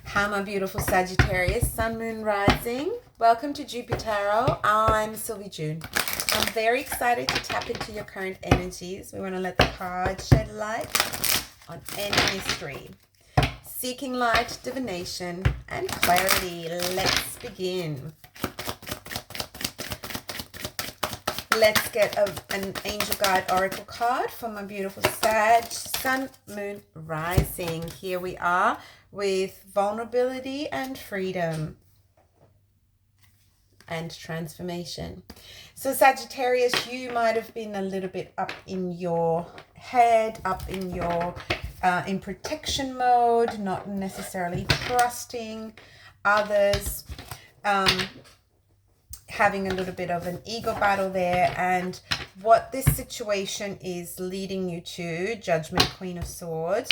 Hi, my beautiful Sagittarius, Sun, Moon, Rising. Welcome to Jupiter. I'm XLVIJOON. I'm very excited to tap into your current energies. We want to let the cards shed light on any mystery. Seeking light, divination, and clarity. Let's begin. Let's get an angel guide oracle card for my beautiful Sag, Sun, Moon, Rising. Here we are with vulnerability and freedom and transformation. So Sagittarius, you might have been a little bit up in your head, up in your in protection mode, not necessarily trusting others, having a little bit of an ego battle there. And what this situation is leading you to, Judgment, Queen of Swords,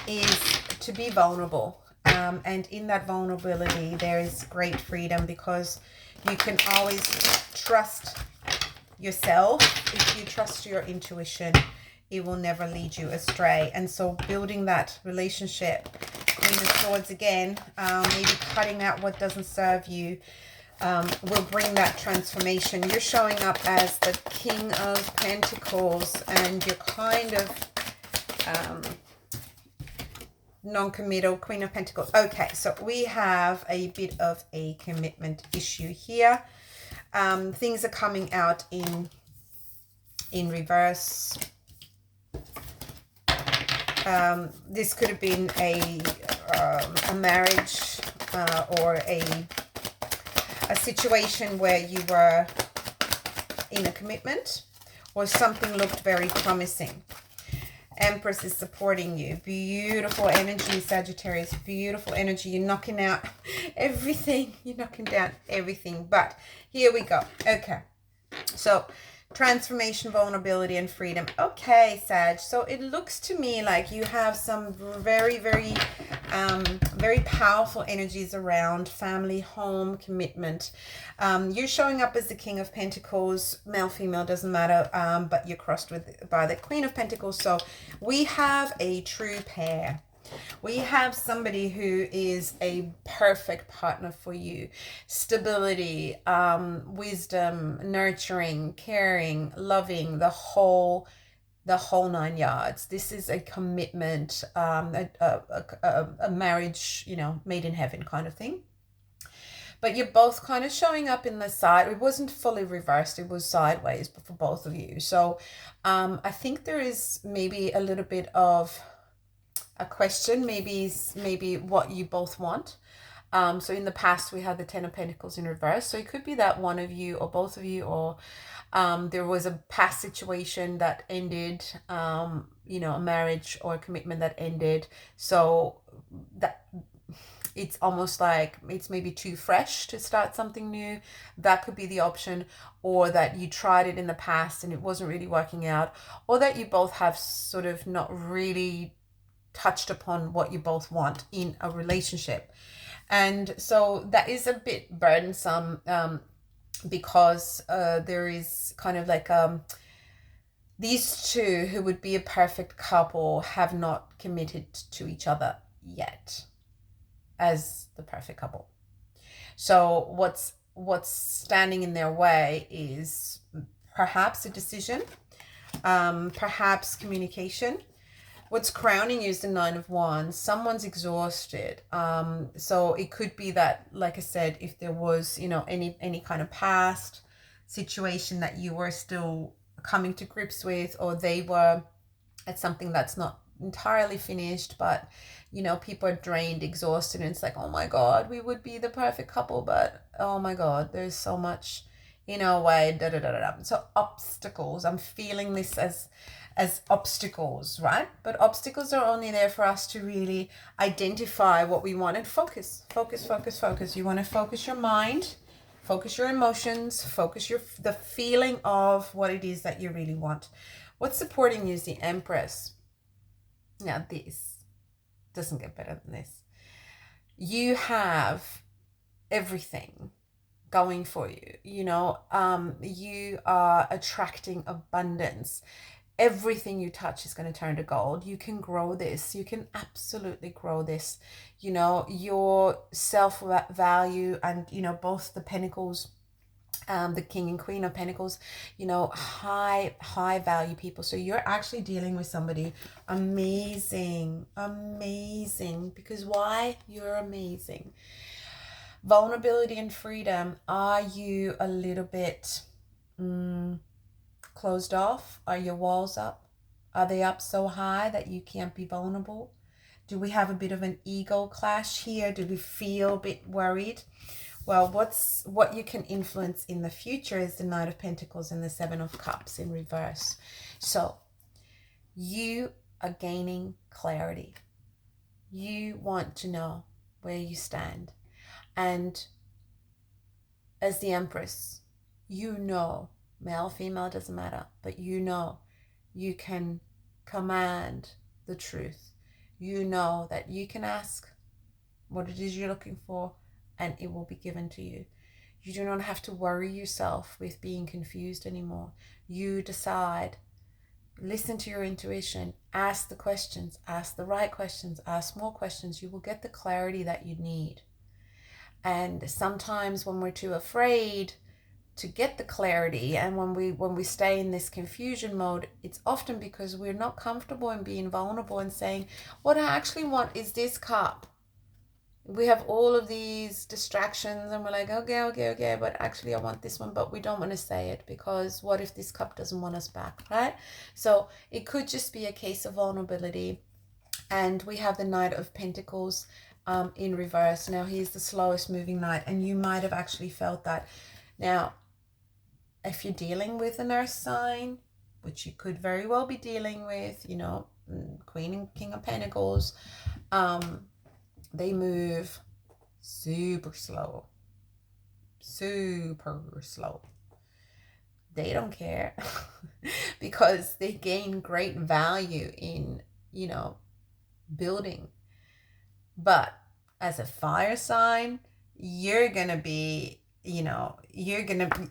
is to be vulnerable. And in that vulnerability, there is great freedom because you can always trust yourself. If you trust your intuition, it will never lead you astray. And so building that relationship, Queen of Swords again, maybe cutting out what doesn't serve you, will bring that transformation. You're showing up as the King of Pentacles and you're kind of non-committal, Queen of Pentacles. Okay, so we have a bit of a commitment issue here. Things are coming out in reverse. This could have been a marriage or a situation where you were in a commitment or something looked very promising. Empress is supporting you. Beautiful energy, Sagittarius. Beautiful energy. You're knocking out everything. You're knocking down everything. But here we go. Okay. So transformation, vulnerability, and freedom. Okay, Sag. So it looks to me like you have some very, very powerful energies around family, home, commitment. You're showing up as the King of Pentacles, male, female, doesn't matter, but you're crossed by the Queen of Pentacles. So we have a true pair. We have somebody who is a perfect partner for you. Stability, wisdom, nurturing, caring, loving, the whole 9 yards. This is a commitment, a marriage, made in heaven kind of thing. But you're both kind of showing up in the side. It wasn't fully reversed. It was sideways for both of you. So I think there is maybe a little bit of a question, maybe what you both want. So in the past we had the Ten of Pentacles in reverse. So it could be that one of you or both of you, or there was a past situation that ended, a marriage or a commitment that ended. So that it's almost like it's maybe too fresh to start something new. That could be the option. Or that you tried it in the past and it wasn't really working out, or that you both have sort of not really touched upon what you both want in a relationship. And so that is a bit burdensome, because there is kind of like these two who would be a perfect couple have not committed to each other yet as the perfect couple. So what's standing in their way is perhaps a decision, perhaps communication. What's crowning you is the Nine of Wands. Someone's exhausted. So it could be that, like I said, if there was, any kind of past situation that you were still coming to grips with, or they were at something that's not entirely finished, but, people are drained, exhausted, and it's like, oh my God, we would be the perfect couple, but oh my God, there's so much in our way, da da da da da. So obstacles. I'm feeling this as obstacles, right? But obstacles are only there for us to really identify what we want and focus. You want to focus your mind, focus your emotions, focus the feeling of what it is that you really want. What's supporting you is the Empress. Now this doesn't get better than this. You have everything going for you. You are attracting abundance. everything you touch is going to turn to gold. You can grow this. You can absolutely grow this. You know, your self-value and, you know, both the pentacles, the king and queen of pentacles, you know, high value people. So you're actually dealing with somebody amazing, because why? You're amazing. Vulnerability and freedom. Are you a little bit closed off? Are your walls up? Are they up so high that you can't be vulnerable? Do we have a bit of an ego clash here? Do we feel a bit worried? Well, what you can influence in the future is the Knight of Pentacles and the Seven of Cups in reverse. So you are gaining clarity. You want to know where you stand. And as the Empress, you know, male, female, doesn't matter, but you know you can command the truth. You know that you can ask what it is you're looking for, and it will be given to you. You do not have to worry yourself with being confused anymore. You decide, listen to your intuition, ask the questions, ask the right questions, ask more questions. You will get the clarity that you need. And sometimes when we're too afraid to get the clarity, and when we stay in this confusion mode, it's often because we're not comfortable in being vulnerable and saying, what I actually want is this cup. We have all of these distractions and we're like, okay, but actually I want this one, but we don't want to say it because what if this cup doesn't want us back, right? So it could just be a case of vulnerability. And we have the Knight of Pentacles in reverse. Now he's the slowest moving knight, and you might have actually felt that. Now, if you're dealing with an earth sign, which you could very well be dealing with, you know, Queen and King of Pentacles, they move super slow. They don't care because they gain great value in, you know, building. But as a fire sign, you're going to be, you know,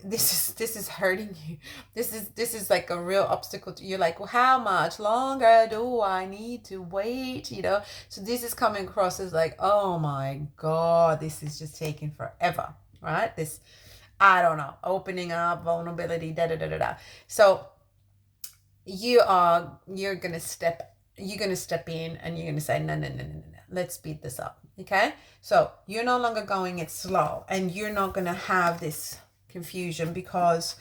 this is hurting you. This is like a real obstacle to you. You're like, well, how much longer do I need to wait? You know, so this is coming across as like, oh my God, this is just taking forever, right? This, I don't know, opening up, vulnerability, So you're going to step in and you're going to say, no, let's speed this up. Okay, so you're no longer going it slow, and you're not going to have this confusion because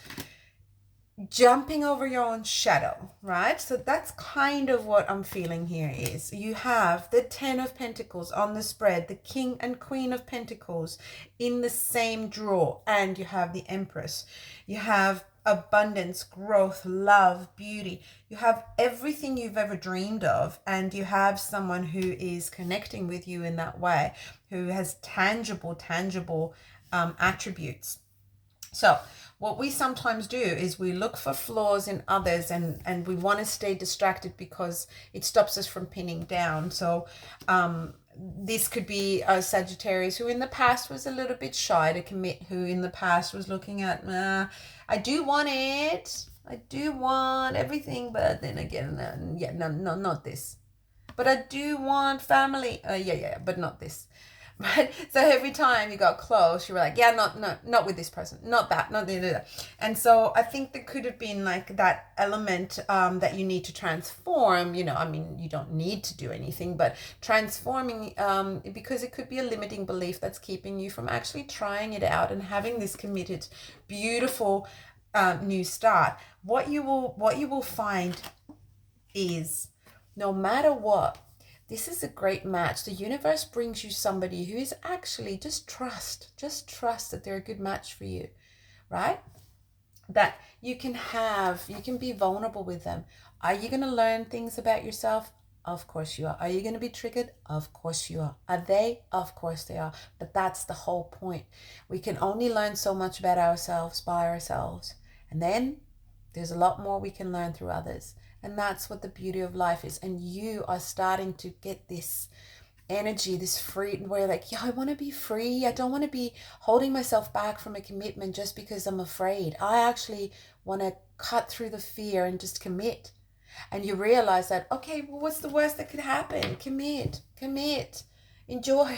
jumping over your own shadow, right? So that's kind of what I'm feeling here is you have the 10 of Pentacles on the spread, the King and Queen of Pentacles in the same drawer, and you have the Empress. You have abundance, growth, love, beauty. You have everything you've ever dreamed of, and you have someone who is connecting with you in that way, who has tangible attributes. So what we sometimes do is we look for flaws in others, and we want to stay distracted because it stops us from pinning down. So this could be a Sagittarius who in the past was a little bit shy to commit, who in the past was looking at, I do want it. I do want everything, but then again, no, not this. But I do want family. But not this. Right? So every time you got close, you were like, yeah, not with this person, not that, not that. And so I think there could have been like that element that you need to transform. You know, I mean, you don't need to do anything, but transforming because it could be a limiting belief that's keeping you from actually trying it out and having this committed, beautiful new start. What you will find is, no matter what, this is a great match. The universe brings you somebody who is actually just trust that they're a good match for you, right? That you can be vulnerable with them. Are you going to learn things about yourself? Of course you are. Are you going to be triggered? Of course you are. Are they? Of course they are. But that's the whole point. We can only learn so much about ourselves by ourselves. And then there's a lot more we can learn through others. And that's what the beauty of life is. And you are starting to get this energy, this free, where you're like, yeah, I want to be free. I don't want to be holding myself back from a commitment just because I'm afraid. I actually want to cut through the fear and just commit. and you realize that, okay, well, what's the worst that could happen? Commit, enjoy,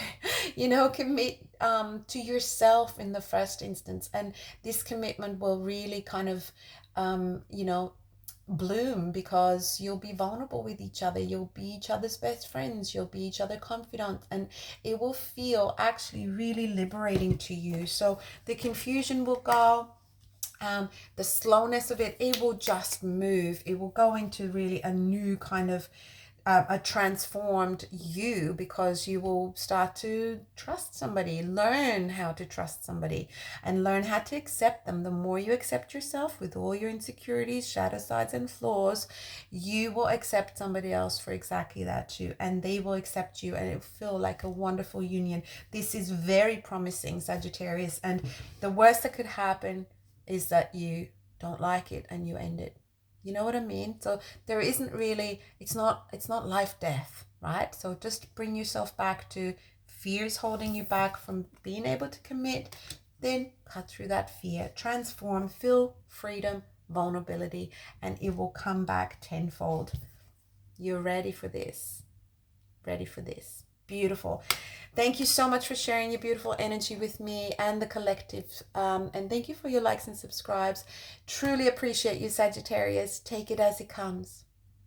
commit to yourself in the first instance. And this commitment will really kind of, bloom, because you'll be vulnerable with each other. You'll be each other's best friends. You'll be each other confidant, and it will feel actually really liberating to you. So the confusion will go. The slowness of it will just move. It will go into really a new kind of a transformed you, because you will start to trust somebody, learn how to trust somebody, and learn how to accept them. The more you accept yourself with all your insecurities, shadow sides, and flaws, you will accept somebody else for exactly that too, and they will accept you, and it will feel like a wonderful union. This is very promising, Sagittarius, and the worst that could happen is that you don't like it and you end it. You know what I mean? So there isn't really, it's not life death, right? So just bring yourself back to fears holding you back from being able to commit. Then cut through that fear, transform, feel freedom, vulnerability, and it will come back tenfold. You're ready for this. Ready for this. Beautiful. Thank you so much for sharing your beautiful energy with me and the collective. And thank you for your likes and subscribes. Truly appreciate you, Sagittarius. Take it as it comes.